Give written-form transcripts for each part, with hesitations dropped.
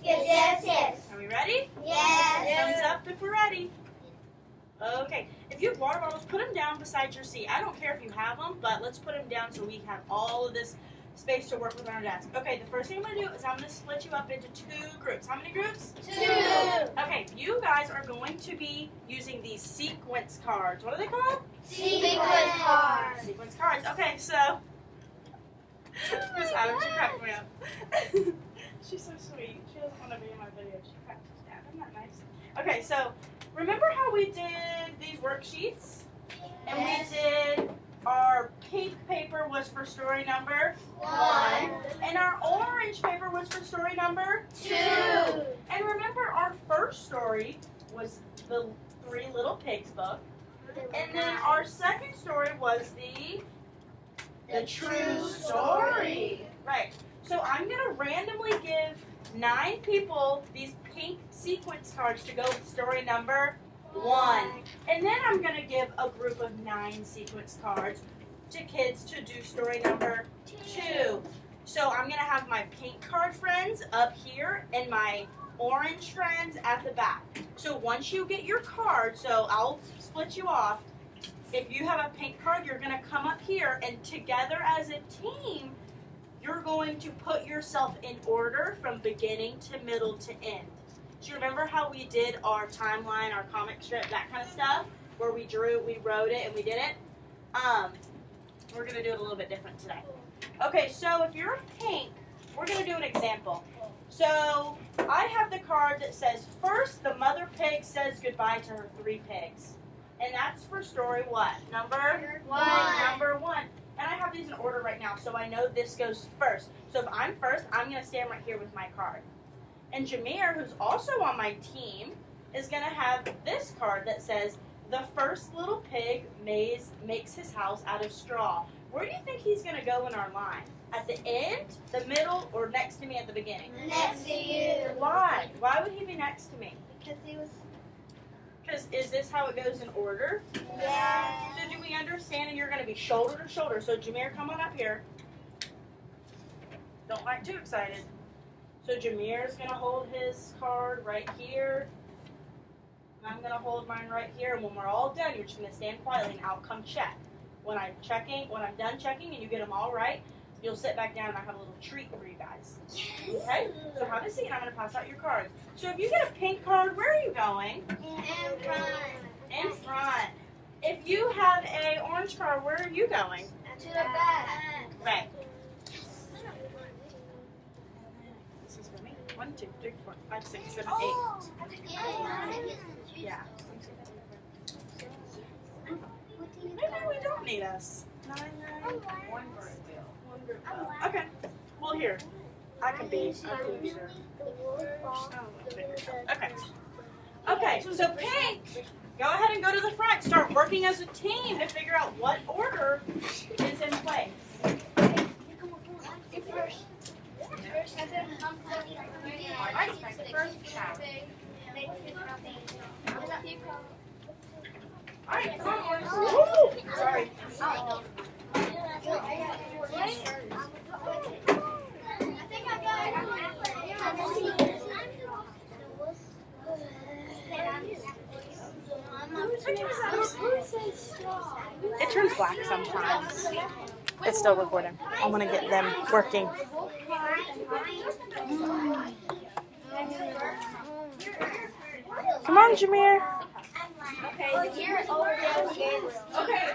Yes. Are we ready? Yes. Thumbs up if we're ready. Okay. If you have water bottles, put them down beside your seat. I don't care if you have them, but let's put them down so we have all of this space to work with on our desk. Okay, the first thing I'm going to do is I'm going to split you up into 2 groups. How many groups? 2. Okay, you guys are going to be using these sequence cards. What are they called? Sequence cards. Sequence cards. Okay, so Miss Adams, she cracked me up. She's so sweet. She doesn't want to be in my video. She cracked us down. Isn't that nice? Okay, so remember how we did these worksheets? And we did our pink paper was for story number 1. and our orange paper was for story number 2. And remember our first story was the 3 Little Pigs book. And then our second story was the true story. Right. So I'm going to randomly give 9 people these pink sequence cards to go with story number 1. And then I'm going to give a group of 9 sequence cards to kids to do story number 2. So I'm going to have my pink card friends up here and my orange friends at the back. So once you get your card, so I'll split you off. If you have a pink card, you're going to come up here, and together as a team, you're going to put yourself in order from beginning to middle to end. Do you remember how we did our timeline, our comic strip, that kind of stuff, where we drew, we wrote it, and we did it? We're going to do it a little bit different today. Okay, so if you're pink, we're going to do an example. So I have the card that says, first, the mother pig says goodbye to her 3 pigs. And that's for story what? Number 1. Number 1. And I have these in order right now, so I know this goes first. So if I'm first, I'm going to stand right here with my card. And Jameer, who's also on my team, is going to have this card that says, the first little pig makes his house out of straw. Where do you think he's going to go in our line? At the end, the middle, or next to me at the beginning? Next to you. Why? Why would he be next to me? Because Is this how it goes in order? Yeah. So do we understand? And you're going to be shoulder to shoulder. So Jameer, come on up here. Don't act too excited. So Jameer's going to hold his card right here. And I'm going to hold mine right here. And when we're all done, you're just going to stand quietly and I'll come check. When I'm done checking and you get them all right, you'll sit back down and I have a little treat for you guys. Okay? So have a seat and I'm going to pass out your cards. So if you get a pink card, where are you going? In front. In front. If you have a orange card, where are you going? To the back. Right. This is for me. 1, 2, 3, 4, 5, 6, 7, 8. Yeah. Maybe we don't need us. 9, 9. One group. Okay. Well, here. I can be a loser. Okay. Okay, so pink, go ahead and go to the front. Start working as a team to figure out what order is in place. All right, come on. Woo! Sorry. It turns black sometimes. It's still recording. I want to get them working. Come on, Jameer. Okay, here is over there. Okay,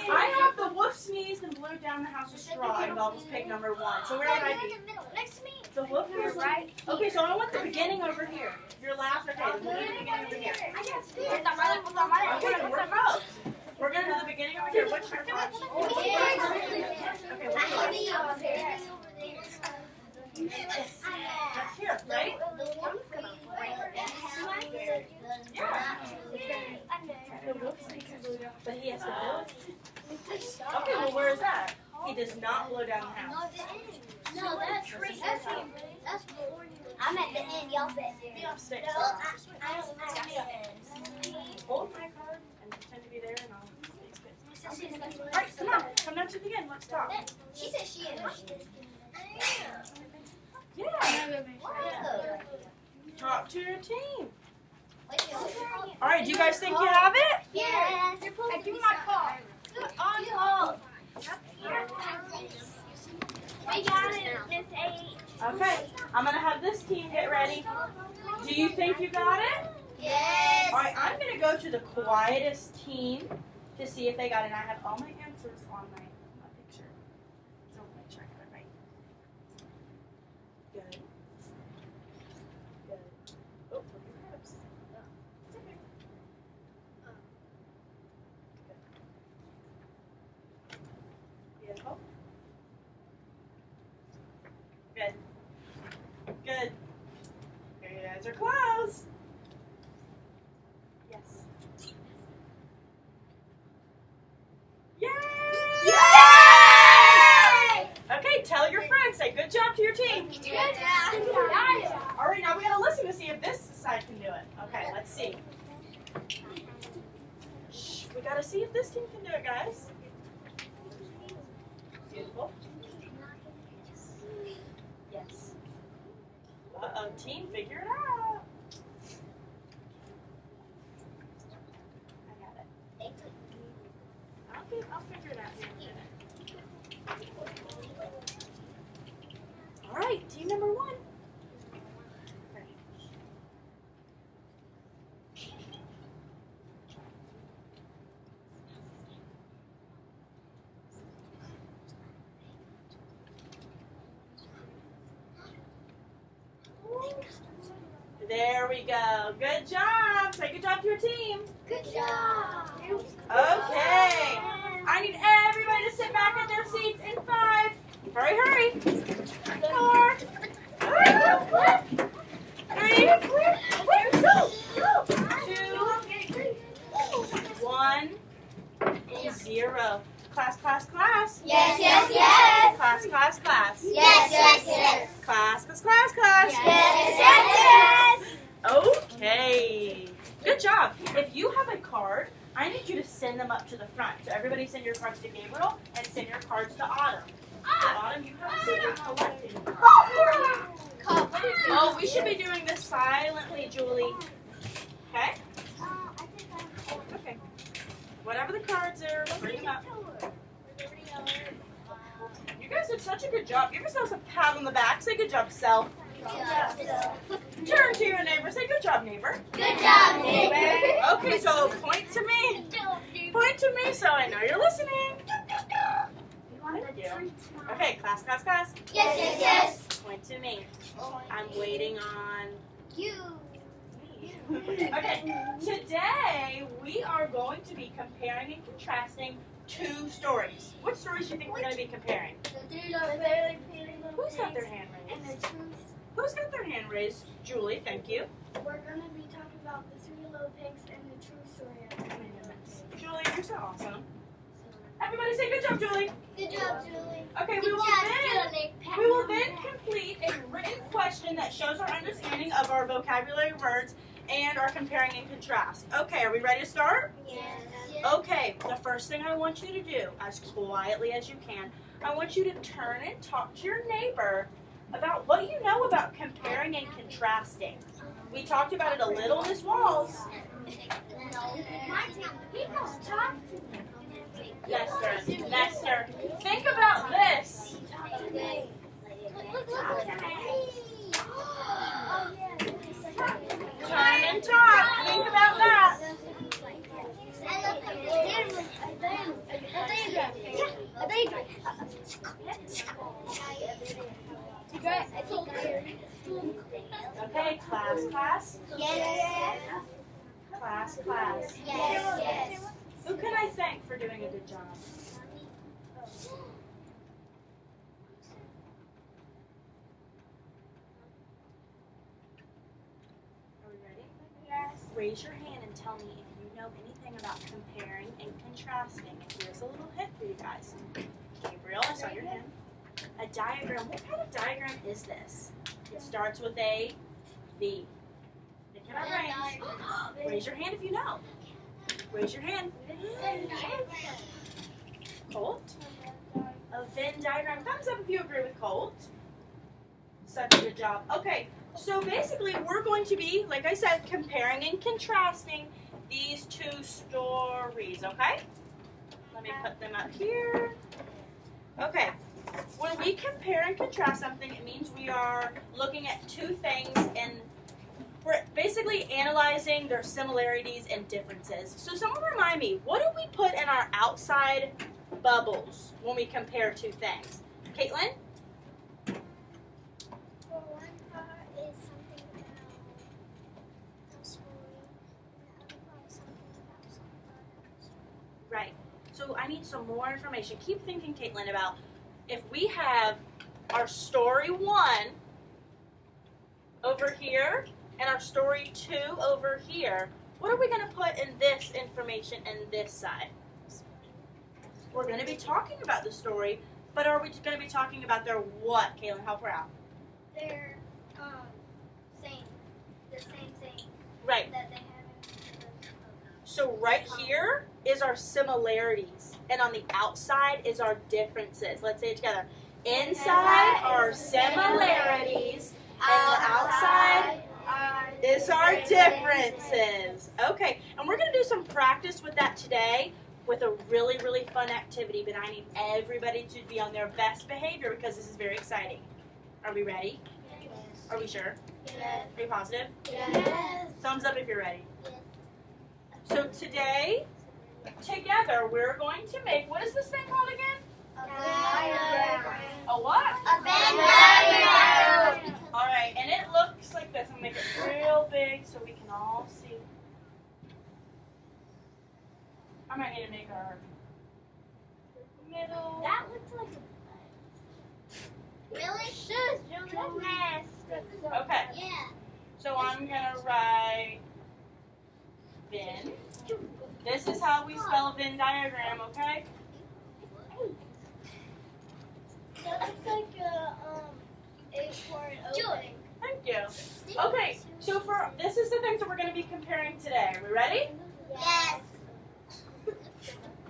I have the wolf sneezed and blew down the house with straw and Bubbles pig number 1. So where would I be? Next to me. The wolf is right. Okay, so I want the beginning over here. Your last, okay, the beginning over here. We're going to do the beginning over here. What's your touch? Okay, what's yours? That's here, right? Yeah. The wolf sneezed and blew down, but he has to blow. Okay, well, where is that? He does not blow down the house. No, that's before you. I'm at the end, y'all bet. Upstairs. I Hold my card and pretend to be there, and I'll. Alright, come on. Come down to the end. Let's talk. She said she is. Yeah. Talk to your team. Alright, do you guys think you have it? Yes. I do my call. On hold. We got it, Miss H. Okay, I'm going to have this team get ready. Do you think you got it? Yes. Alright, I'm going to go to the quietest team to see if they got it. I have all my answers on my picture. So make sure I got it right. Good. Good. Oh, look at your hips. It's okay. Good. Beautiful. Good. Good. Your eyes are closed. Yes. Yay! Okay, tell your friends. Say good job to your team. Good job. All right, now we gotta listen to see if this side can do it. Okay, let's see. Shh, we gotta see if this team can do it, guys. Beautiful. Yes. Uh-oh, team, figure it out. I got it. I'll figure it out here in a minute. All right, team number 1. There we go. Good job. Say good job to your team. Good job. Okay. I need everybody to sit back in their seats in 5. Hurry, hurry. 4. 3. 2. 1. 0. Class, class, class. Yes, yes, yes. Class, class, class. Yes, yes, yes. Class, class, class, class. Yes, yes, yes. Okay. Good job. If you have a card, I need you to send them up to the front. So everybody send your cards to Gabriel and send your cards to Autumn. Autumn, you have to say you're collecting cards. Oh, we should be doing this silently, Julie. Okay? Okay. Whatever the cards are, bring them up. You guys did such a good job. Give yourselves a pat on the back. Say good job, self. Turn to your neighbor. Say good job, neighbor. Good job, neighbor. Okay, so point to me. Point to me so I know you're listening. Thank you. Okay, class, class, class. Yes, yes, yes. Point to me. I'm waiting on You. me. Okay, today we are going to be comparing and contrasting 2 stories. What stories do you think we're going to be comparing? Who's got their hand raised? Who's got their hand raised? Julie, thank you. We're going to be talking about the 3 little pigs and the true story of it. Julie, you're so awesome. Everybody say good job, Julie. Good job, Julie. Okay, we will then complete a written question that shows our understanding of our vocabulary words and our comparing and contrast. Okay, are we ready to start? Yes. Okay, the first thing I want you to do, as quietly as you can, I want you to turn and talk to your neighbor about what you know about comparing and contrasting. We talked about it a little, Ms. Walls. Nestor, think about this. Turn and talk. Think about that. Okay, class, class. Yes. Class, class. Yes. Who can I thank for doing a good job? Are we ready? Yes. Raise your hand and tell me if you know anything about comparing and contrasting. And here's a little hint for you guys. Gabriel, I saw your hand. A diagram. What kind of diagram is this? It starts with a V. Think in our brains. Raise your hand if you know. Raise your hand. Colt? A Venn diagram. Thumbs up if you agree with Colt. Such a good job. Okay, so basically we're going to be, like I said, comparing and contrasting these two stories, okay? Let me put them up here. Okay, when we compare and contrast something, it means we are looking at two things and we're basically analyzing their similarities and differences. So someone remind me, what do we put in our outside bubbles when we compare two things? Caitlin? Well, one part is something about the story, and the other part is something about the story. Right. So I need some more information. Keep thinking, Caitlin, about if we have our story 1 over here and our story 2 over here, what are we going to put in this information in this side? We're going to be talking about the story, but are we going to be talking about their what, Caitlin? Help her out. They're same, the same thing Right. that they have in the So right here is our similarities, and on the outside is our differences. Let's say it together. Inside are similarities, and the outside is our differences. Okay, and we're going to do some practice with that today with a really, really fun activity, but I need everybody to be on their best behavior because this is very exciting. Are we ready? Yes. Are we sure? Yes. Are you positive? Yes. Thumbs up if you're ready. Yes. So today, together, we're going to make, what is this thing called again? A what? A Venn diagram. All right, and it looks like this. I'm going to make it real big so we can all see. I might need to make our middle. That looks like a Really? Okay, Yeah. so I'm going to write Venn. This is how we spell a Venn diagram, okay? That looks like a for an opening. Thank you. Okay, so for this is the things that we're going to be comparing today. Are we ready? Yes.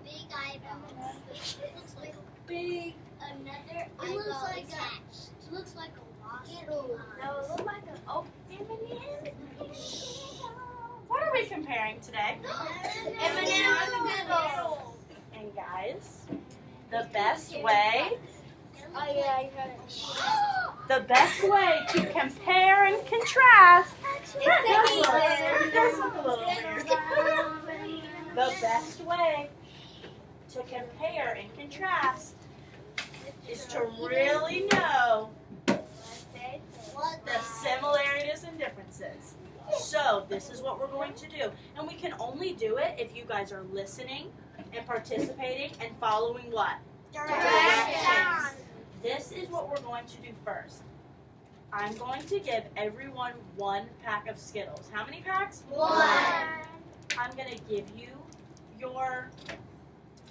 Big eyeball. It looks like a Big. another It looks eyeball like attached. It looks like a wasp. No, it looks like an opening. What are we comparing today? And guys, the best way, Oh yeah, I got it. the best way to compare and contrast. The best way to compare and contrast is to really know the similarities and differences. So this is what we're going to do. And we can only do it if you guys are listening and participating and following what? Directions. This is what we're going to do first. I'm going to give everyone 1 pack of Skittles. How many packs? 1. I'm going to give you your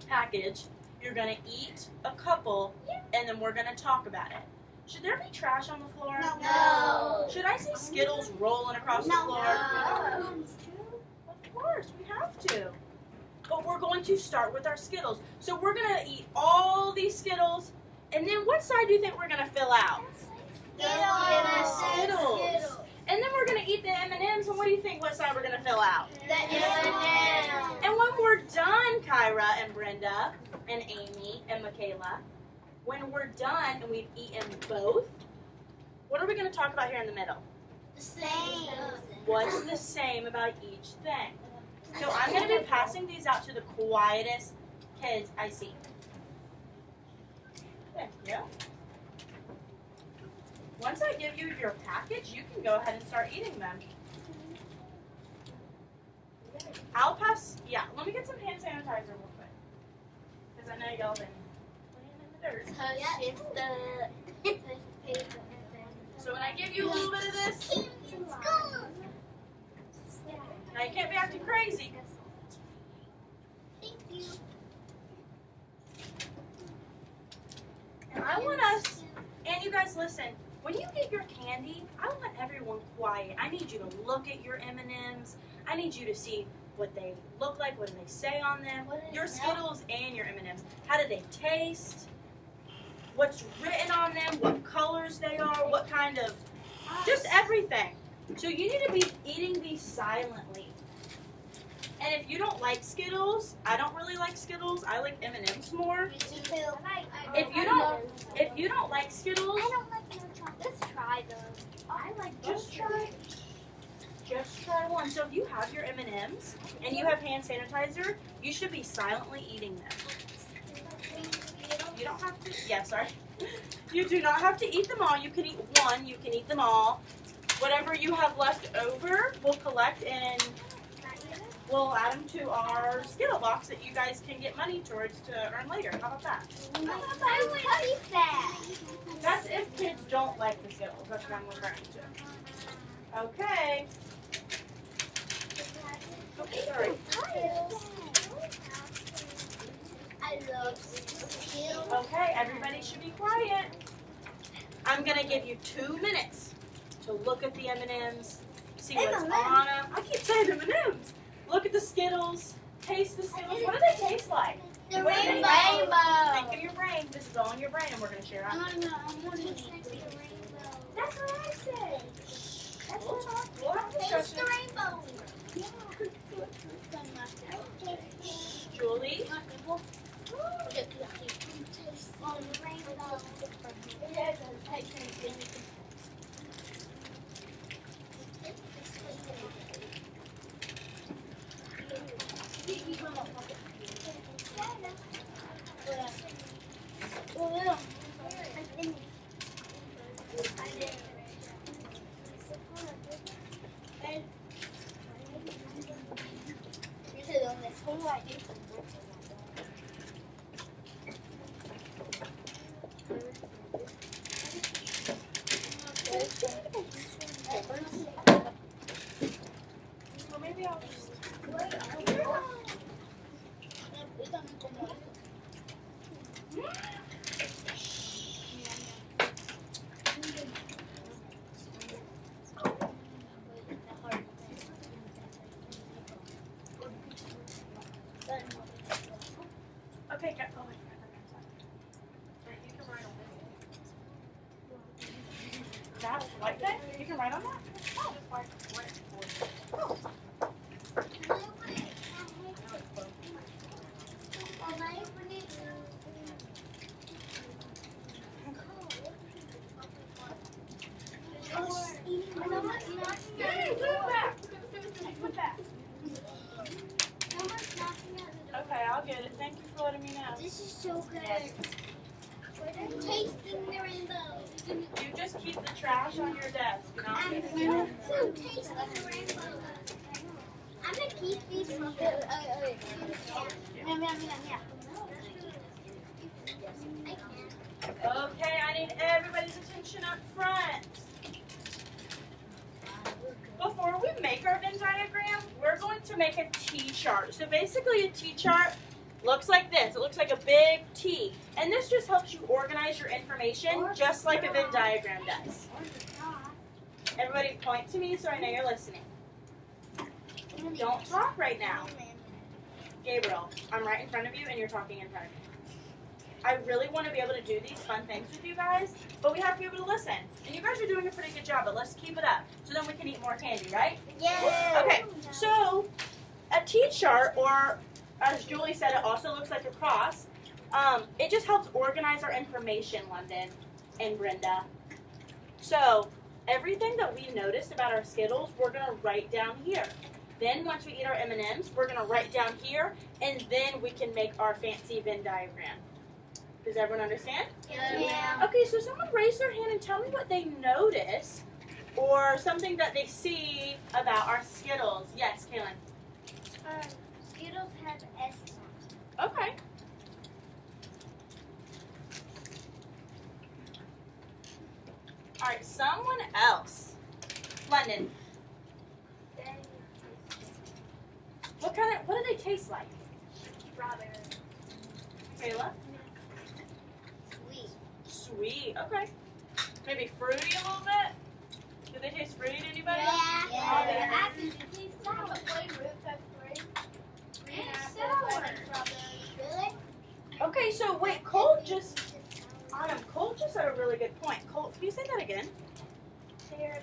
package. You're going to eat a couple, and then we're going to talk about it. Should there be trash on the floor? No. Should I see Skittles rolling across the floor? No. Of course, we have to. But we're going to start with our Skittles. So we're going to eat all these Skittles, and then what side do you think we're going to fill out? Skittles. And then we're going to eat the M&Ms, and what do you think, what side we're going to fill out? And when we're done, Kyra and Brenda and Amy and Michaela, when we're done and we've eaten both, what are we going to talk about here in the middle? The same. What's the same about each thing? So I'm going to be passing these out to the quietest kids I see. Thank you. Once I give you your package, you can go ahead and start eating them. I'll pass, let me get some hand sanitizer real quick. Because I know y'all been playing in the dirt. So when I give you a little bit of this, now you can't be acting crazy. Thank you. And I want us, and you guys listen, when you get your candy, I want everyone quiet. I need you to look at your M&Ms. I need you to see what they look like, what do they say on them, your Skittles and your M&Ms. How do they taste? What's written on them, what colors they are, what kind of, just everything. So you need to be eating these silently. And if you don't like Skittles, I don't really like Skittles. I like M&Ms more. If you don't like Skittles, I don't like no chocolate. Let's try those. I like just try one. So if you have your M&Ms and you have hand sanitizer, you should be silently eating them. You don't have to. Yeah, sorry. You do not have to eat them all. You can eat one. You can eat them all. Whatever you have left over, we'll collect and we'll add them to our Skittle box that you guys can get money towards to earn later. How about that? I would eat that. That's if kids don't like the Skittles. That's what I'm referring to. Okay. Okay, sorry. I love Skittles. Okay, everybody should be quiet. I'm going to give you 2 minutes to look at the M&Ms, see what's on them. I keep saying M&Ms. Look at the Skittles. Taste the Skittles. What do they taste like? The What do they rainbow. taste like? Think in your brain. This is all in your brain, and we're going to share it. I want to taste like the rainbow. That's what I said. We'll have to Taste discuss the it. rainbow. Julie? Well, maybe I'll just... Okay, go. Oh, I forgot that outside. Wait, you can write on this. That like that? You can write on that? Oh, just like Okay, I'll get it. Thank you for letting me know. This is so good. I'm tasting the rainbow. You just keep the trash on your desk. And I'll get it. I'm tasting the rainbow. I'm gonna keep these from the. Okay, I need everybody's attention up front. Before we make our Venn diagram, we're going to make a T-chart. So basically a T-chart looks like this. It looks like a big T. And this just helps you organize your information just like a Venn diagram does. Everybody point to me so I know you're listening. Don't talk right now. Gabriel, I'm right in front of you and you're talking in front of me. I really want to be able to do these fun things with you guys, but we have to be able to listen. And you guys are doing a pretty good job, but let's keep it up so then we can eat more candy, right? Yeah. Okay, so a T-chart, or as Julie said, it also looks like a cross. It just helps organize our information, London and Brenda. So everything that we noticed about our Skittles, we're going to write down here. Then once we eat our M&Ms, we're going to write down here, and then we can make our fancy Venn diagram. Does everyone understand? Yeah. Okay, so someone raise their hand and tell me what they notice or something that they see about our Skittles. Yes, Kaylin. Skittles have S's on them. Okay. All right, someone else. London. What do they taste like? Strawberry. Kayla? Sweet. Sweet, okay. Maybe fruity a little bit? Do they taste fruity to anybody? Yeah. Oh, they- I can taste that. What flavor is that? Really? Okay, so wait, Colt just had a really good point. Colt, can you say that again? They're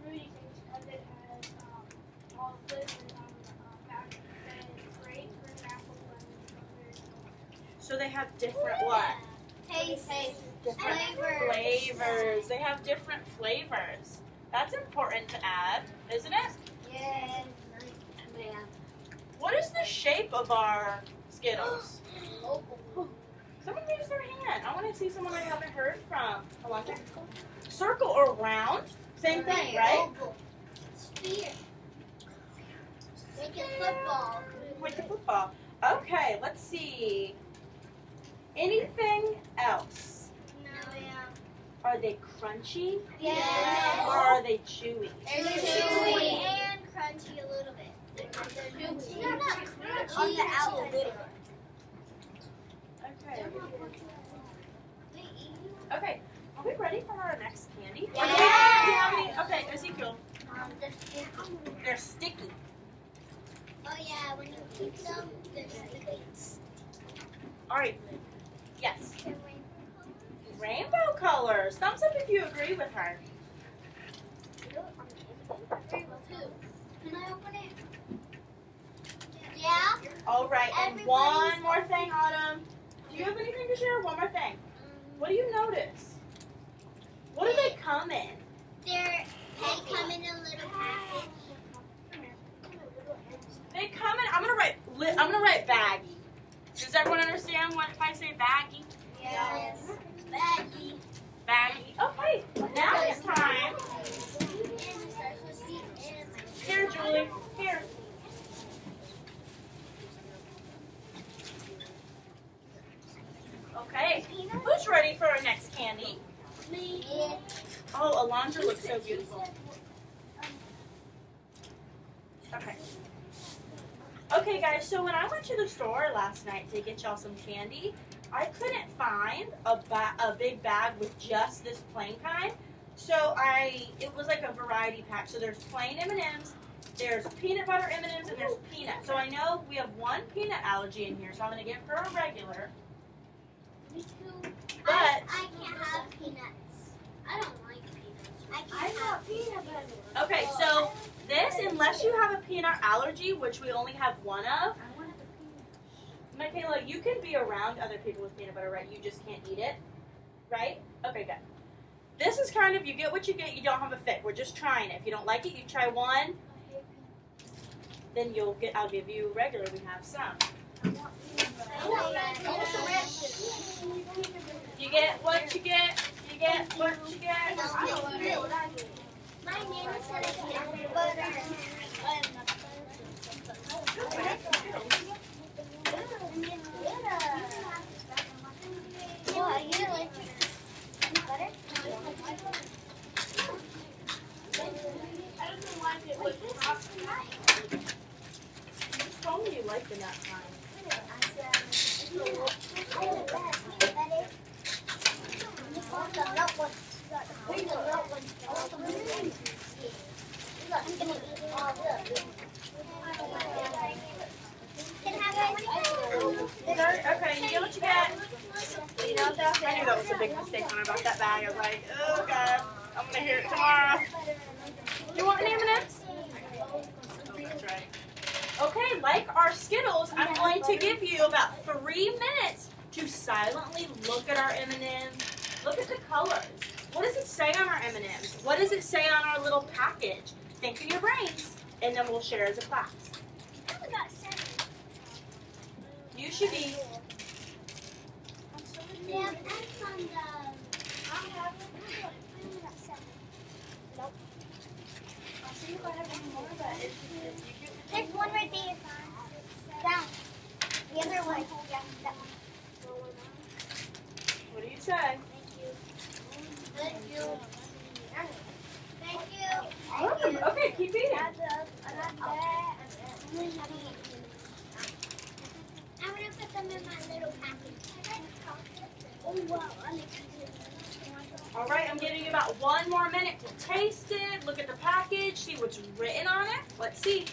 fruity things because it has all flavors on the back. And it's great, green apple, and strawberry. So they have different what? Taste. Different flavors. They have different flavors. That's important to add, isn't it? Yeah. What is the shape of our Skittles? Someone raise their hand. I want to see someone I haven't heard from. Alonzo? Circle or round? Same thing, right? Sphere. Like a football. Like a football. Okay, let's see. Anything else? No, yeah. Are they crunchy? Yeah. Or are they chewy? They're chewy and crunchy a little bit. No, not crunchy. On the outside. Okay. Okay. Are we ready for our next candy? Yeah. Okay, Ezekiel. They're sticky. Oh yeah, when you keep them, they're sticky. All right. Yes. Rainbow colors. Thumbs up if you agree with her. Can I open it? Yeah. All right. And one more thing, Autumn. Do you have anything to share? One more thing. What do you notice? What do they come in? They come in a little package. They come in. I'm gonna write baggy. Does everyone understand what if I say baggy? Yes. Baggy. Baggy. Okay. Now it's time. Here, Julie. Here. Okay. Who's ready for our next candy? Me. Oh, Alondra looks so beautiful. Okay. Okay, guys, so when I went to the store last night to get y'all some candy, I couldn't find a big bag with just this plain kind. So it was like a variety pack. So there's plain M&Ms, there's peanut butter M&Ms, and there's peanut. So I know we have one peanut allergy in here, so I'm going to give her a regular. Me too. But I can't have peanuts. I don't like peanuts. I have peanut butter. okay, so this, unless you have a peanut allergy, which we only have one of, Michaela, you can be around other people with peanut butter, right? You just can't eat it, right? Okay, good. This is kind of, you get what you get, you don't have a fit. We're just trying it. If you don't like it, you try one, then I'll give you regular. We have some. You get what you get, you get what you get. My nana said I can't have butter. What, you like butter? You told me you like the nut kind. Okay, you get what you get. I knew that was a big mistake when I bought that bag. I was like, oh god, I'm gonna hear it tomorrow. You want any M&Ms? Oh, that's right. Okay, like our Skittles, I'm going to give you about 3 minutes to silently look at our M&Ms. Look at the colors. What does it say on our M&Ms? What does it say on our little package? Think in your brains, and then we'll share as a class. You should be. Yeah, that's on the... I'll see if I have any more, but There's one right there. Down. The other one. Yeah, that one. What do you say? Thank you. Thank you. Welcome. Okay, keep eating. I'm going to put them in my little package. Oh, wow. All right, I'm giving you about 1 more minute to taste it, look at the package, see what's written on it. Let's see.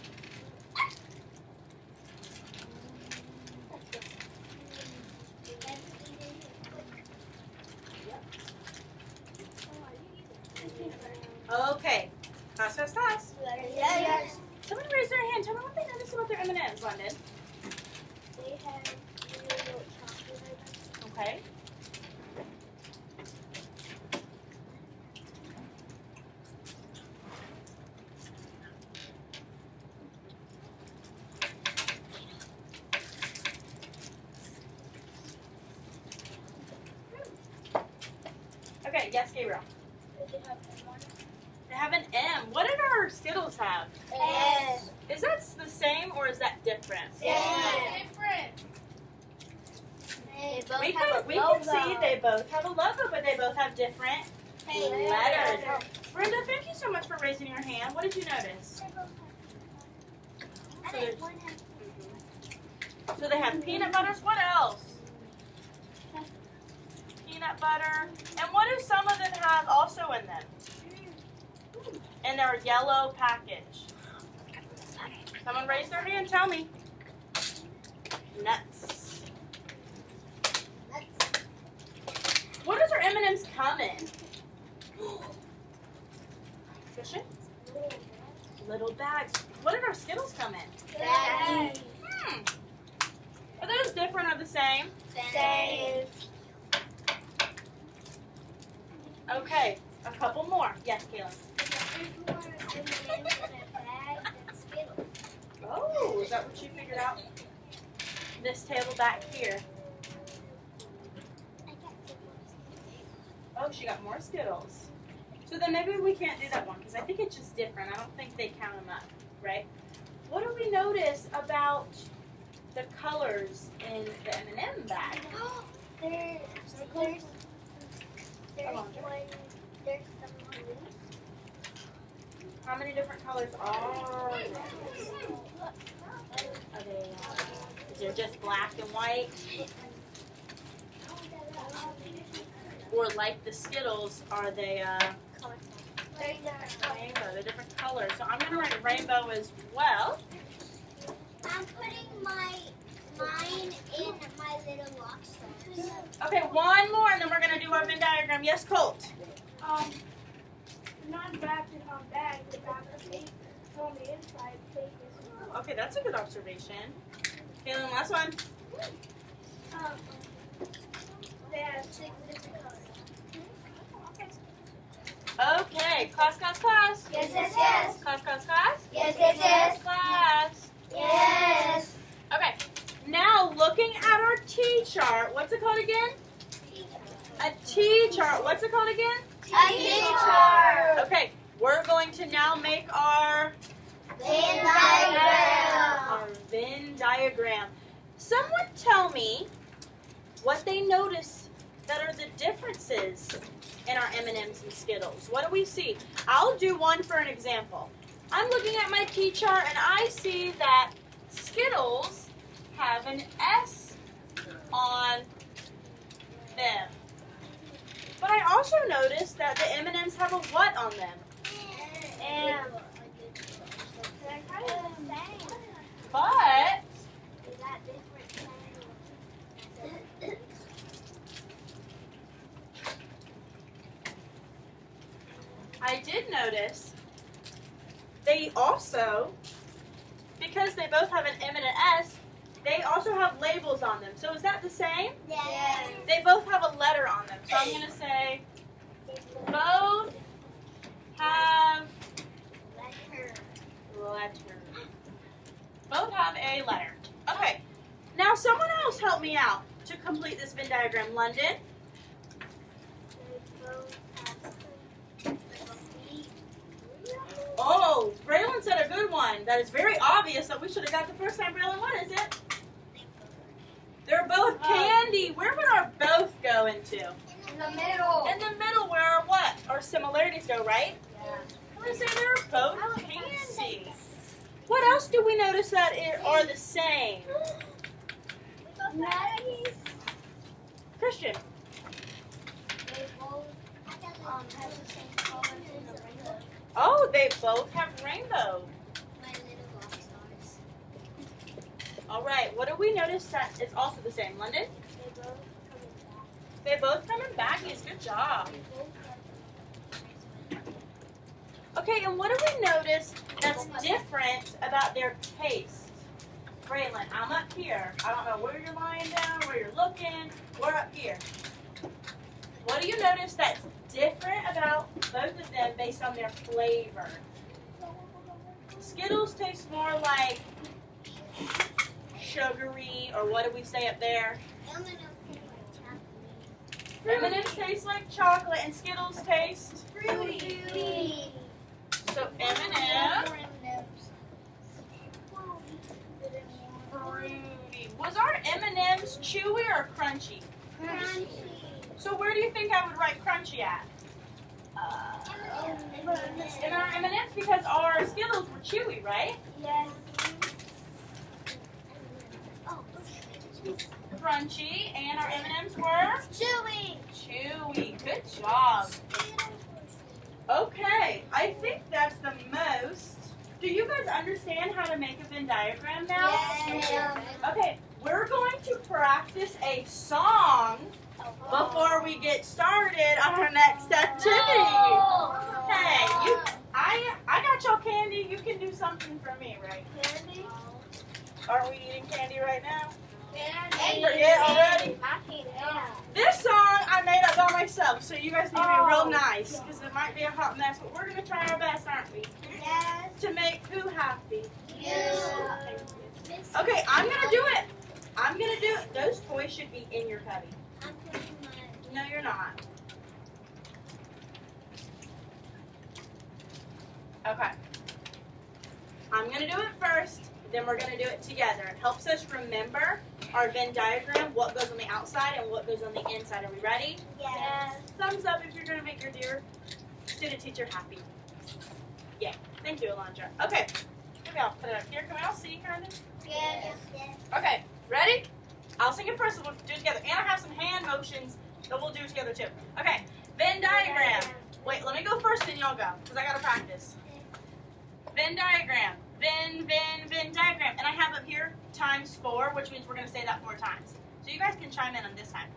Okay. Class, class, class. Yes. Someone raise their hand. Tell me what they noticed about their M&Ms, London. They have little chocolate in them. Okay. Okay, yes, Gabriel. They have M1. They have an M. What did our Skittles have? Yes. Is that the same or is that different? Yes. Different. They both We have can see they both have a logo, but they both have different letters. Brenda, thank you so much for raising your hand. What did you notice? So they have peanut butters. What else? Peanut butter. And what do some of them have also in them? In their yellow package. Someone raise their hand. Tell me. Nuts. What does our M&Ms come in? Christian? Little bags. What did our Skittles come in? Baggy. Are those different or the same? Same. Okay, a couple more. Yes, Kayla. There's more M&Ms in a bag than Skittles. Oh, is that what you figured out? This table back here. Oh, she got more Skittles. So then maybe we can't do that one because I think it's just different. I don't think they count them up, right? What do we notice about the colors in the M&M bag? There's Come on, there's some blues. How many different colors are there? Are they, is there just black and white? Or like the Skittles, are they rainbow? They're different colors. So I'm going to write rainbow as well. I'm putting mine in my little rock stars. Okay, one more and then we're going to do our Venn diagram. Yes, Colt? Not wrapped in a bag, but wrapped in paper. So on the inside, paper. Okay, that's a good observation. Kaylin, last one. They have 6 different colors. Okay, class, class, class. Yes, yes, yes. Class, class, class. Yes, yes, yes. Class. Yes. Okay, now looking at our T-chart, what's it called again? A T-chart. What's it called again? A T-chart. Okay, we're going to now make our Venn diagram. our Venn diagram. Someone tell me what they notice that are the differences in our M&Ms and Skittles. What do we see? I'll do one for an example. I'm looking at my T-chart and I see that Skittles have an S on them. But I also noticed that the M&Ms have a what on them? And They're kind of the same. But is that different? I did notice they also, because they both have an M and an S, they also have labels on them. So is that the same? Yes. They both have a letter on them. So I'm going to say both have Letter. letter. Both have a letter. Okay. Now someone else help me out to complete this Venn diagram. London? They both have feet. Oh, Braylon said a good one. That is very obvious that we should have got the first time. Braylon, what is it? They're both candy. Where would our both go into? In the middle. In the middle where our what? Our similarities go, right? Yeah. I'm going to say they're both candy. What else do we notice that are the same? Christian? They both have the same colors in the rainbow. Oh, they both have rainbow. My little rock stars. All right. What do we notice that is also the same? London? They both come in back. They both come in baggies. Good job. They both have Okay, and what do we notice that's different about their taste? Braylon, I'm up here. I don't know where you're lying down, where you're looking. We're up here. What do you notice that's different about both of them based on their flavor? Skittles taste more like sugary, or what do we say up there? M&M's taste like chocolate, and Skittles taste Fruity. so M&M fruity. Was our M&M's chewy or crunchy? Crunchy. So where do you think I would write crunchy at? In our M&M's, because our Skittles were chewy, right? Yes. Crunchy, and our M&M's were Chewy. chewy. Good job. Okay, I think that's the most. Do you guys understand how to make a Venn diagram now? Yes. Okay, we're going to practice a song before we get started on our next activity. Hey, I got y'all candy. You can do something for me, right? Candy. Aren't we eating candy right now? Candy. Forget already? I can't have. This song I made up by myself, so you guys need to be real nice, because it might be a hot mess, but we're going to try our best, aren't we? Yes. To make who happy? You. Okay, I'm going to do it. I'm going to do it. Those toys should be in your cubby. I'm putting mine. No, you're not. Okay. I'm going to do it first, then we're going to do it together. It helps us remember our Venn diagram, what goes on the outside and what goes on the inside. Are we ready? Yes. Thumbs up if you're going to make your dear student teacher happy. Yeah. Thank you, Alondra. Okay. Maybe I'll put it up here. Can we all see, kind of? Yes. Okay. Ready? I'll sing it first, and we'll do it together. And I have some hand motions that we'll do together, too. Okay. Venn diagram. Wait, let me go first, then y'all go, because I got to practice. Venn diagram. Venn diagram. And I have up here ×4, which means we're going to say that 4 times. So you guys can chime in on this time.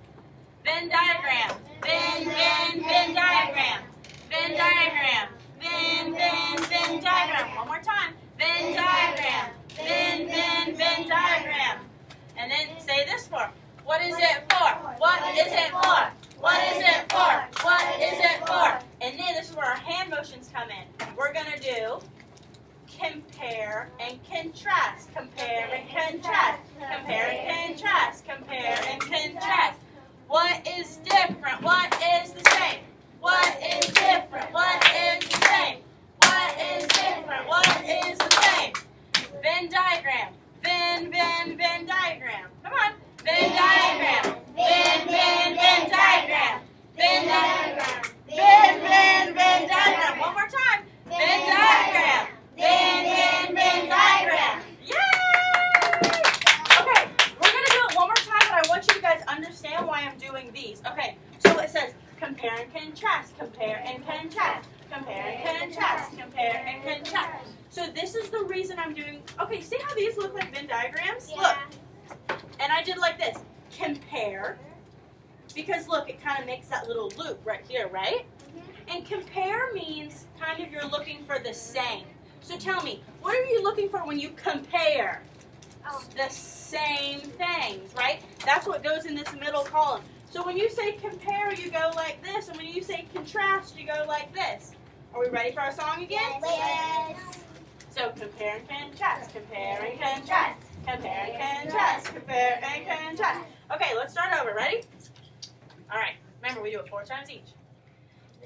Venn diagram. Venn diagram. Venn diagram. Venn diagram. One more time. Venn diagram. Venn diagram. And then say this for. What is it for? What is it for? What is it for? What is it for? And then this is where our hand motions come in. We're going to do compare and contrast. Compare and contrast. Compare and contrast. Compare and contrast. What is different? What is the same? What is different? What is the same? What is different? What is the same? Venn diagram. Venn diagram. Come on. Venn diagram. Venn diagram. Venn diagram. Venn diagram. One more time. Venn diagram. Venn diagram. Yay! Okay, we're going to do it one more time, but I want you guys to understand why I'm doing these. Okay, so it says compare and contrast, compare and contrast, compare and contrast, compare and contrast. So this is the reason I'm doing, okay, see how these look like Venn diagrams? Yeah. Look, and I did like this, compare, because look, it kind of makes that little loop right here, right? And compare means kind of you're looking for the same. So tell me, what are you looking for when you compare? The same things, right? That's what goes in this middle column. So when you say compare, you go like this, and when you say contrast, you go like this. Are we ready for our song again? Yes. So compare and contrast, compare and contrast, compare and contrast, compare and contrast. Okay, let's start over. Ready? All right. Remember, we do it 4 times each.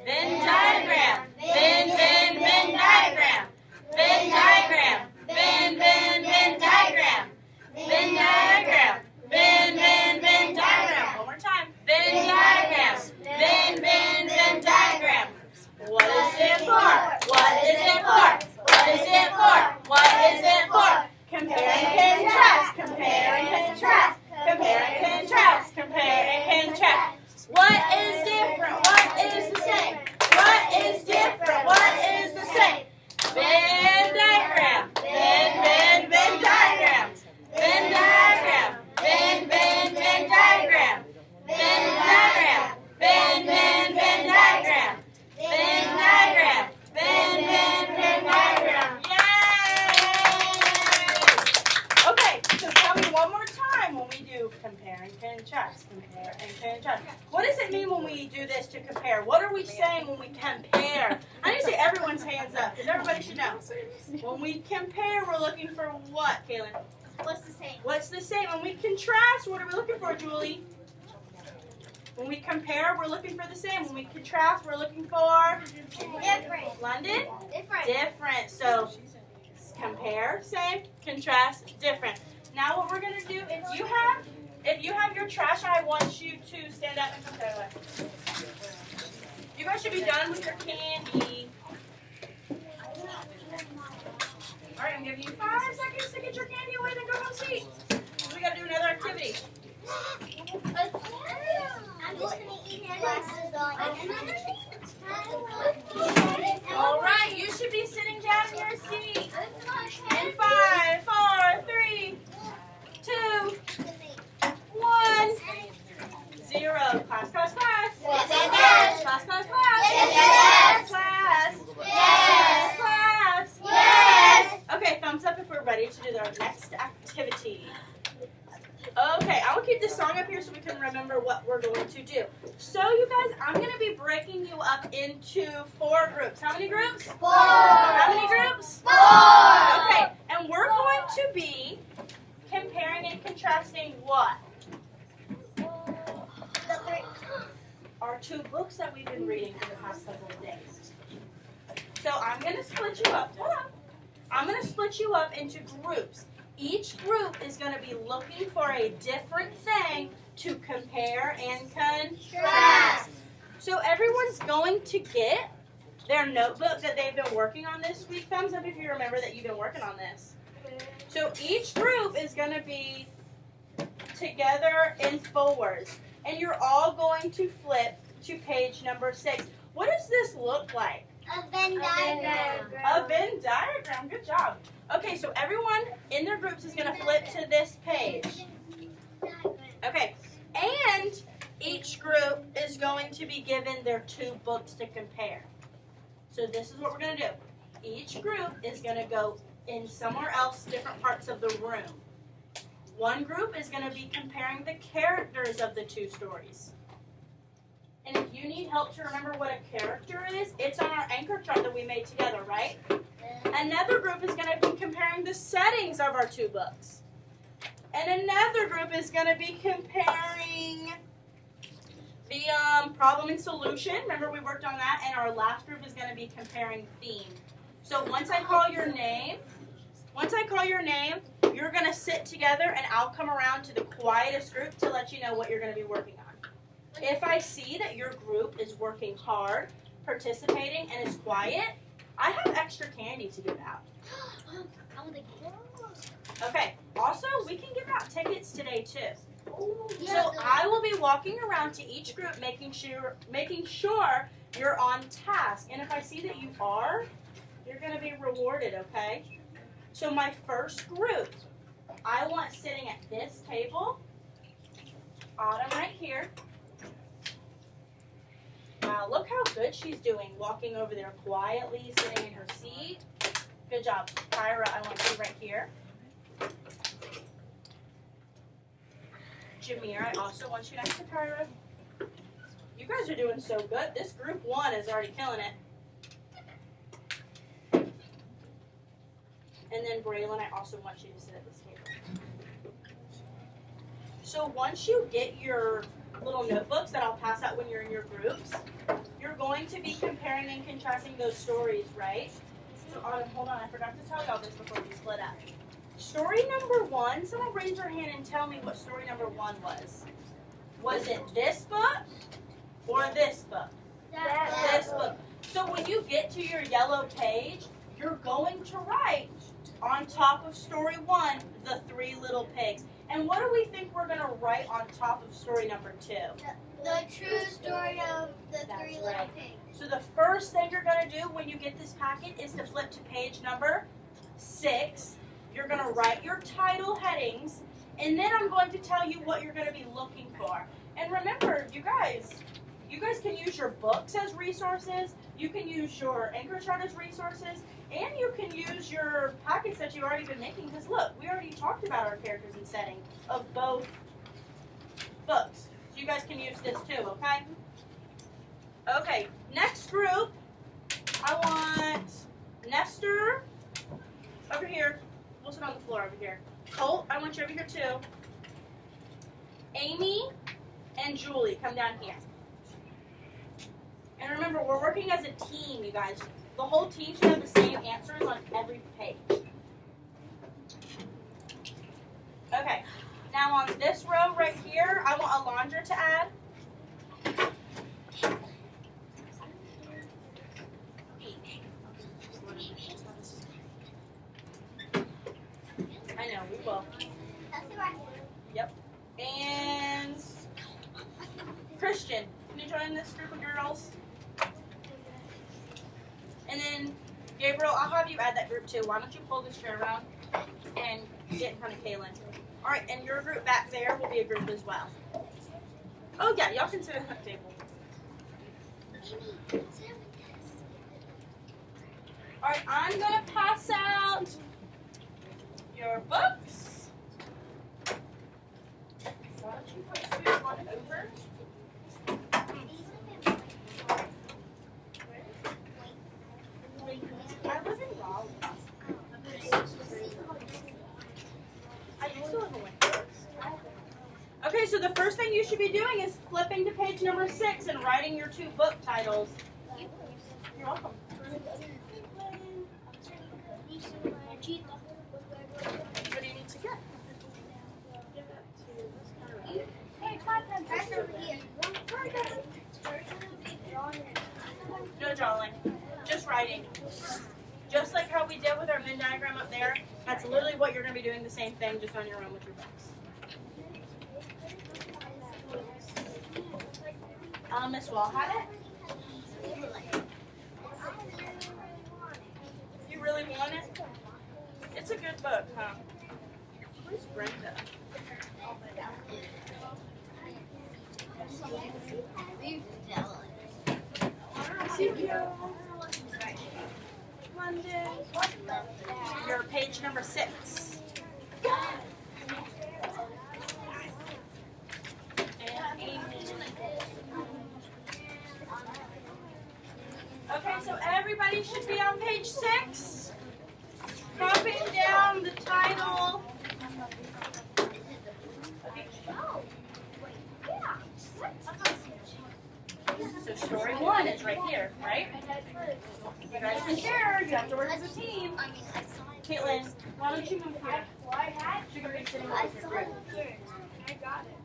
Venn diagram. Venn diagram. Venn diagram. Venn diagram. Venn diagram. Venn diagram. One more time. Venn diagram. Venn diagram. What is it for? What is it for? What is it for? What is it for? Compare and contrast. Compare and contrast. Compare and contrast. Compare and contrast. What is different? What is the same? What is different? What is the same? Venn diagram. Venn diagram. Venn diagram. contrast. Compare and contrast. What does it mean when we do this to compare? What are we saying when we compare? I need to see everyone's hands up because everybody should know. When we compare, we're looking for what, Kaylin? What's the same? What's the same? When we contrast, what are we looking for, Julie? When we compare, we're looking for the same. When we contrast, we're looking for Different. London? Different. Different. So compare, same, contrast, different. Now what we're gonna do, if you have your trash, I want you to stand up and come the other way. You guys should be done with your candy. All right, I'm giving you 5 seconds to get your candy away, then go home seat. We gotta do another activity. I'm just gonna eat glasses on. All right, you should be sitting down in your seat. In 5, 4, 3, 2, 1, 0. Class, class, class. Yes, yes. Class, class, class. Yes, Class. yes. Class. Yes. Okay, thumbs up if we're ready to do our next activity. Okay, I will keep this song up here so we can remember what we're going to do. So, you guys, I'm going to be breaking you up into 4 groups. How many groups? 4. How many groups? 4. Okay, and we're going to be comparing and contrasting what? The 3. Our 2 books that we've been reading for the past couple of days. So, I'm going to split you up. Hold on. I'm going to split you up into groups. Each group is going to be looking for a different thing to compare and contrast. So everyone's going to get their notebook that they've been working on this week. Thumbs up if you remember that you've been working on this. So each group is going to be together in forwards. And you're all going to flip to page number 6. What does this look like? A Venn diagram. A Venn diagram. Good job. Okay, so everyone in their groups is going to flip to this page. Okay, and each group is going to be given their 2 books to compare. So this is what we're going to do. Each group is going to go in somewhere else, different parts of the room. One group is going to be comparing the characters of the 2 stories. And if you need help to remember what a character is, it's on our anchor chart that we made together, right? Another group is going to be comparing the settings of our 2 books. And another group is going to be comparing the problem and solution. Remember we worked on that. And our last group is going to be comparing theme. So once I call your name, you're going to sit together and I'll come around to the quietest group to let you know what you're going to be working on. If I see that your group is working hard, participating, and is quiet, I have extra candy to give out. Okay, also, we can give out tickets today, too. So I will be walking around to each group making sure you're on task. And if I see that you are, you're going to be rewarded, okay? So my first group, I want sitting at this table. Autumn right here. Wow, look how good she's doing, walking over there quietly, sitting in her seat. Good job. Tyra, I want you right here. Jameer, I also want you next to Tyra. You guys are doing so good. This group 1 is already killing it. And then Braylon, I also want you to sit at this table. So once you get your little notebooks that I'll pass out when you're in your groups, you're going to be comparing and contrasting those stories, right? So hold on, I forgot to tell y'all this before we split up. Story number 1, someone raise their hand and tell me what story number 1 was. Was it this book or this book? This book. So when you get to your yellow page, you're going to write on top of story 1, the 3 little pigs. And what do we think we're going to write on top of story number 2? The true story of the 3 little pigs. So the first thing you're going to do when you get this packet is to flip to page number 6. You're going to write your title headings, and then I'm going to tell you what you're going to be looking for. And remember, you guys can use your books as resources, you can use your anchor chart as resources, and you can use your packets that you've already been making, because look, we already talked about our characters and setting of both books. So you guys can use this too, okay? Okay, next group, I want Nestor over here. We'll sit on the floor over here. Colt, I want you over here too. Amy and Julie, come down here. And remember, we're working as a team, you guys. The whole team should have the same answers on every page. Okay, now on this row right here, I want Alondra to add. I know, we will. Yep. And Christian, can you join this group of girls? And then Gabriel, I'll have you add that group too. Why don't you pull this chair around and get in front of Kaylin? All right, and your group back there will be a group as well. Oh yeah, y'all can sit at the table. All right, I'm gonna pass out your books. Why don't you put food one over? I live in Raleigh. I used to live in Winter. Okay, so the first thing you should be doing is flipping to page number 6 and writing your 2 book titles. You're welcome. What do you need to get? No drawing, just writing. Just like how we did with our Venn diagram up there, that's literally what you're going to be doing, the same thing, just on your own with your books. Miss Wall had it? You really want it? It's a good book, huh? Where's Brenda? London. You're page number 6. And Amy. Okay, so everybody should be on page 6. Copying down the title. So story 1 is right here, right? You guys can share. You have to work as a team. Caitlin, why don't you move here? She can be sitting over here. I got it.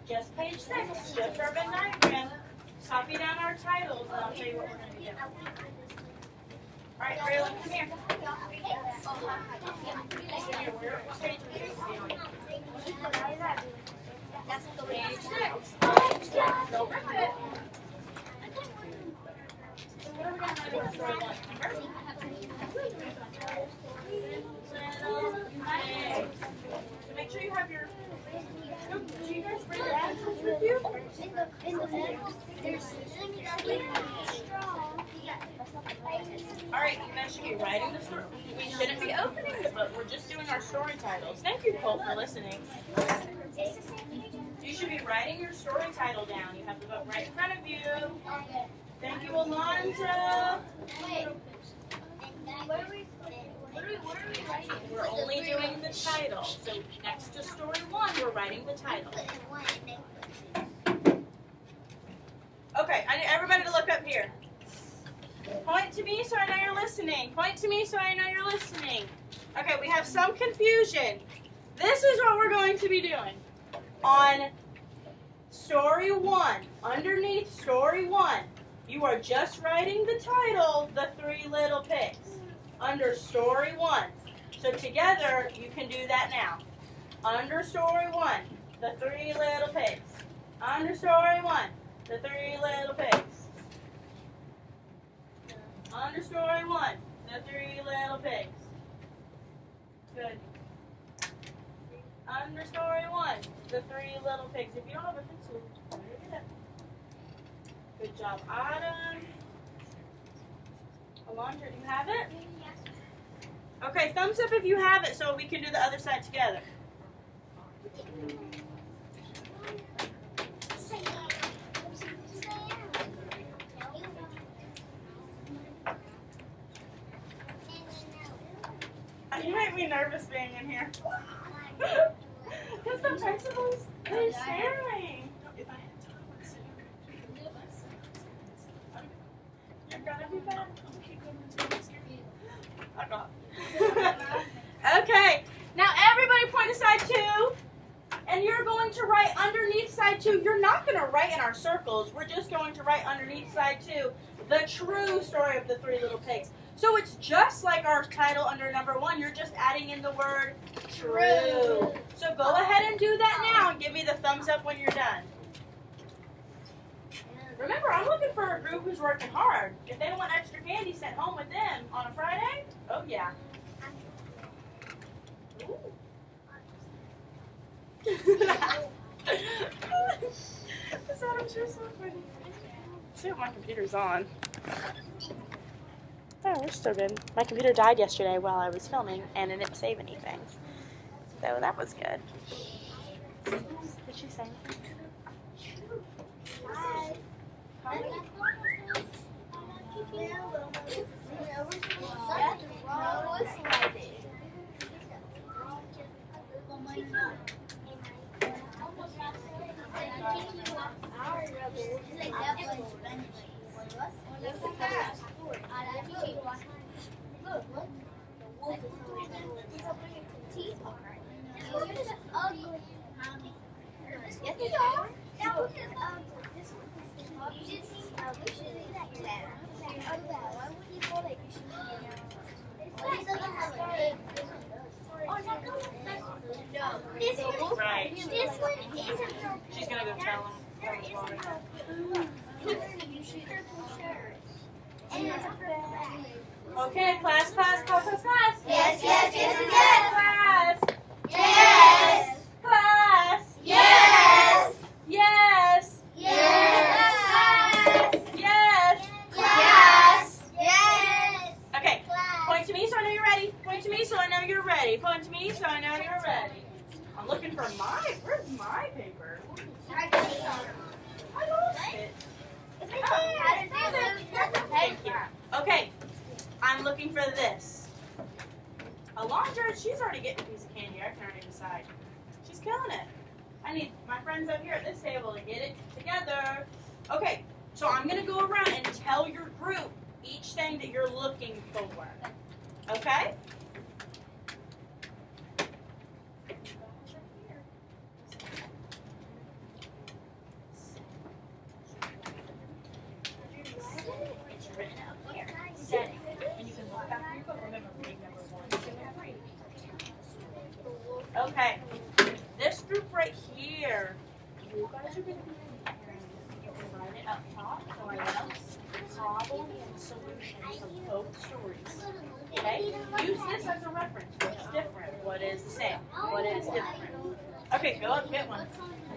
Just page 6. Just our Venn diagram. Copy down our titles, and I'll show you what we're going to do. All right, Braylon, come here. What page are you doing? Page 6. Page 6. Go with it. So what are we going to do in story 1? So make sure you have your... Do you guys bring your pencils with you? Alright, you guys should be writing the story. We shouldn't be opening the book. We're just doing our story titles. Thank you, Cole, for listening. You should be writing your story title down. You have the book right in front of you. Thank you, Alonzo. We're only doing the title. So next to story 1, we're writing the title. Okay, I need everybody to look up here. Point to me so I know you're listening. Point to me so I know you're listening. Okay, we have some confusion. This is what we're going to be doing. On story 1, underneath story 1, you are just writing the title, The 3 Little Pigs, under story 1. So together, you can do that now. Under story 1, The 3 Little Pigs. Under story 1, The 3 Little Pigs. Under story 1, The 3 Little Pigs. Good. Under story 1, The 3 Little Pigs. If you don't have a pencil, get it. Good job, Autumn. Alondra, do you have it? Okay, thumbs up if you have it so we can do the other side together. You make me nervous being in here. Because the principal's staring. If I had time, I'd sit here. You're gonna be bad. I got it. Okay. Now everybody point to side 2. And you're going to write underneath side 2. You're not going to write in our circles. We're just going to write underneath side 2 the true story of the 3 little pigs. So it's just like our title under number 1. You're just adding in the word true. So go ahead and do that now and give me the thumbs up when you're done. Remember, I'm looking for a group who's working hard. If they want extra candy sent home with them on a Friday, oh yeah. Ooh. This Adam's just so funny. Let's see what my computer's on. Oh, we're still good. My computer died yesterday while I was filming, and it didn't save anything. So that was good. Did she say anything? Hi. Yes, they are. Now, you should see how we should do that. Why would you call it? You should no. This one, Right. This one isn't. She's gonna go tell him. Okay, class. Yes, yes, yes, yes. Class. Yes. Class. Yes. Yes. Yes. Yes. Yes. Yes. Okay. Point to me so I know you're ready. Point to me so I know you're ready. Point to me so I know you're ready. I'm looking for where's my paper? I lost it. Thank you. Okay. I'm looking for this. Alondra, she's already getting a piece of candy. I can already decide. She's killing it. I need my friends up here at this table to get it together. Okay, so I'm going to go around and tell your group each thing that you're looking for. Okay? It's written out here. Setting. And you can look back through your book. Remember, read number 1, 2, and 3. Okay. This group right here. You guys are going to be comparing. You can write it up top. So I know problem and solutions of both stories. Okay? Use this as a reference. What's different? What is the same? What is different? Okay, go up, get one. I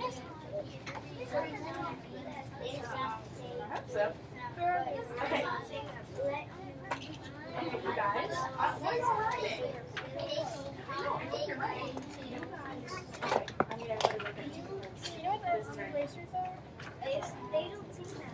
hope so. Okay. Okay, you guys. What are you writing? I think you're right. I need everybody to look at you. You know what those erasers are? They don't seem that.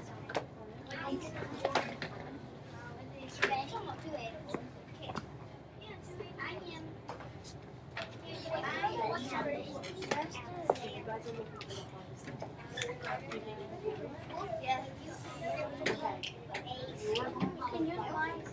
Can you find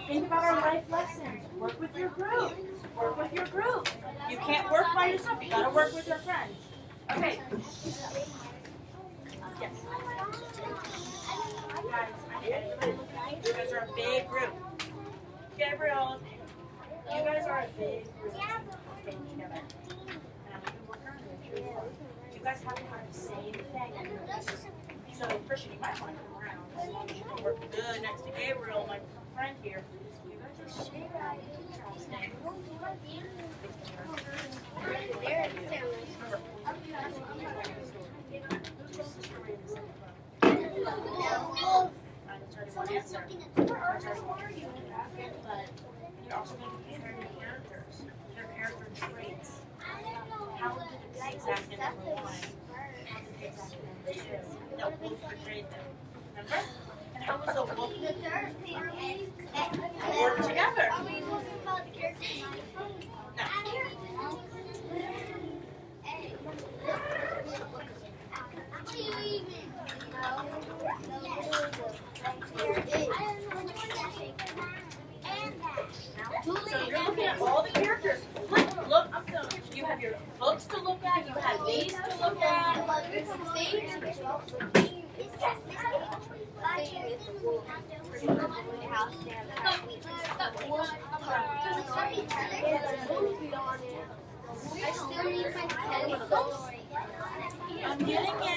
Think about our life lessons. Work with your group. Work with your group. You can't work by yourself. You gotta work with your friends. Okay. Yes. Guys, I need everybody to look at you. You guys are a big group. Gabriel, you guys are a big group. Stay together. And we can work on it. You guys have to have the same thing. So, Christian, you might want to come around. As long as you can work good next to Gabriel, my friend here. You guys are staying. no. answer. But you're also going to compare your characters, their character traits. How did it be exactly number 1? How did it exactly number 2? That wolf portrayed them. Remember? And how was the wolf work together? Are we talking about the characters? No. So you're looking at all the characters. Look, you have your books to look at, you have these to look at. I'm getting it.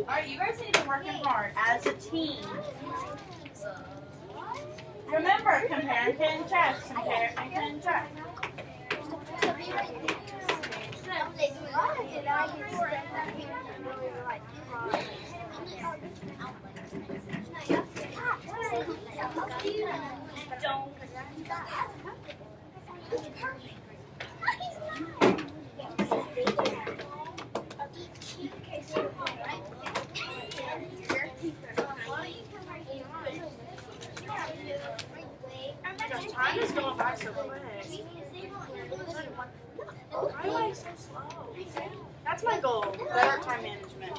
Alright, you guys need to be working hard as a team. Remember, compare and contrast. Compare and contrast. Gosh, time is going by so quick. Why am I so slow? That's my goal. Better time management.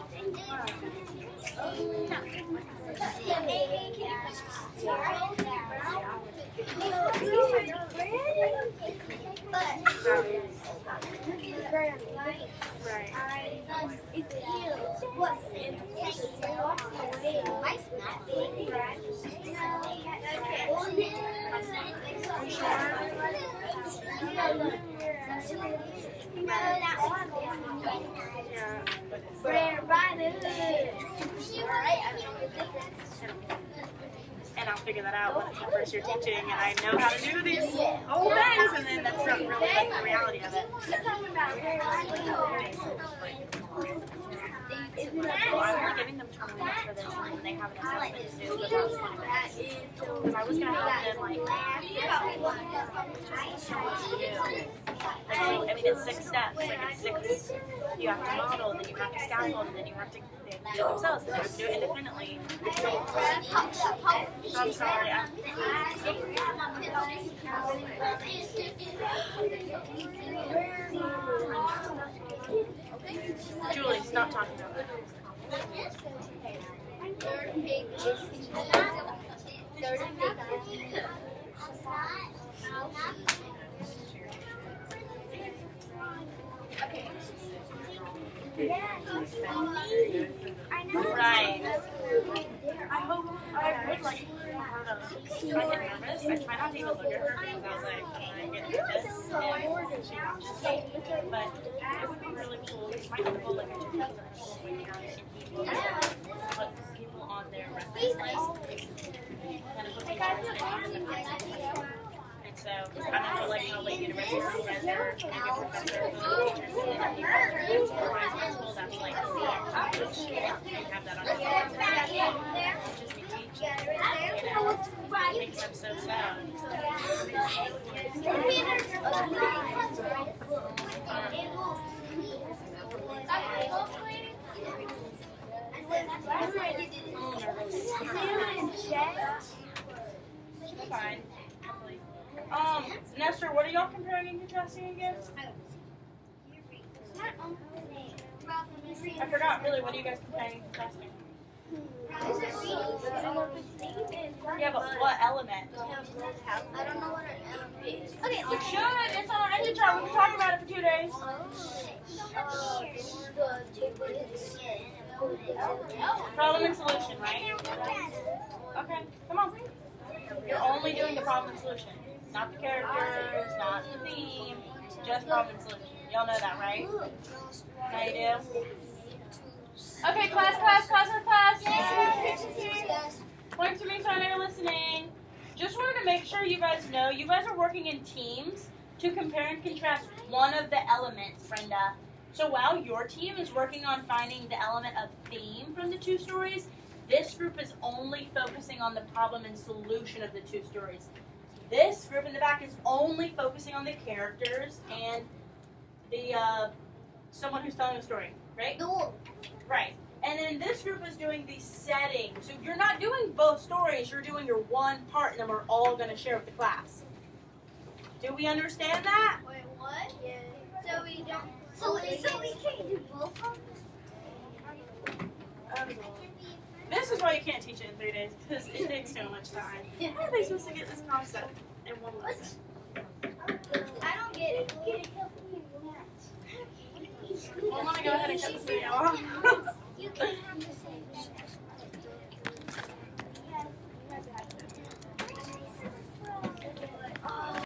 And I'll figure that out when it's my first year teaching and I know how to do these whole things, and then that's not really like the reality of it. Well, I'm only giving them 20 minutes for this, and then they have an assessment to do with those 20 minutes. Because I was going to help them, like, I mean, it's 6 steps. Like, it's 6. You have to model, then you have to scaffold, and then you have to do it themselves, and they have to do it independently. I'm sorry. Julie, stop talking about that. Right. I hope I would like her to. I get nervous. I try not to even look at her because I was like, I get this, and she watches it. But it would be really cool. It might be cool, like, I took people when you guys put people on their reference list, kind of put people's names in the list. And so, I don't know, like, you know, like university professor, being a professor, teachers, and then supervised in schools, that's like, you have that on your just be teaching. You know, it makes them so sad. Fine. Nestor, what are y'all comparing and contrasting against? I forgot, really, what are you guys comparing and contrasting? Yeah, but what element? I don't know what an element is. Okay, You should. It's on our energy chart. We've been talking about it for 2 days. Problem and solution, right? Okay, come on. You're only doing the problem and solution. Not the characters, not the theme, just problem and solution. Y'all know that, right? Now you do? Okay, class. Point to me so I know you're listening. Just wanted to make sure you guys know you guys are working in teams to compare and contrast one of the elements, Brenda. So while your team is working on finding the element of theme from the two stories, this group is only focusing on the problem and solution of the two stories. This group in the back is only focusing on the characters and the someone who's telling a story, right? Right. And then this group is doing the setting. So you're not doing both stories, you're doing your one part, and then we're all going to share with the class. Do we understand that? Wait, what? Yeah. So we don't. So we can't do both of them? This is why you can't teach it in 3 days, because it takes so much time. How are they supposed to get this concept in one lesson? I don't get it. Well, I'm going to go ahead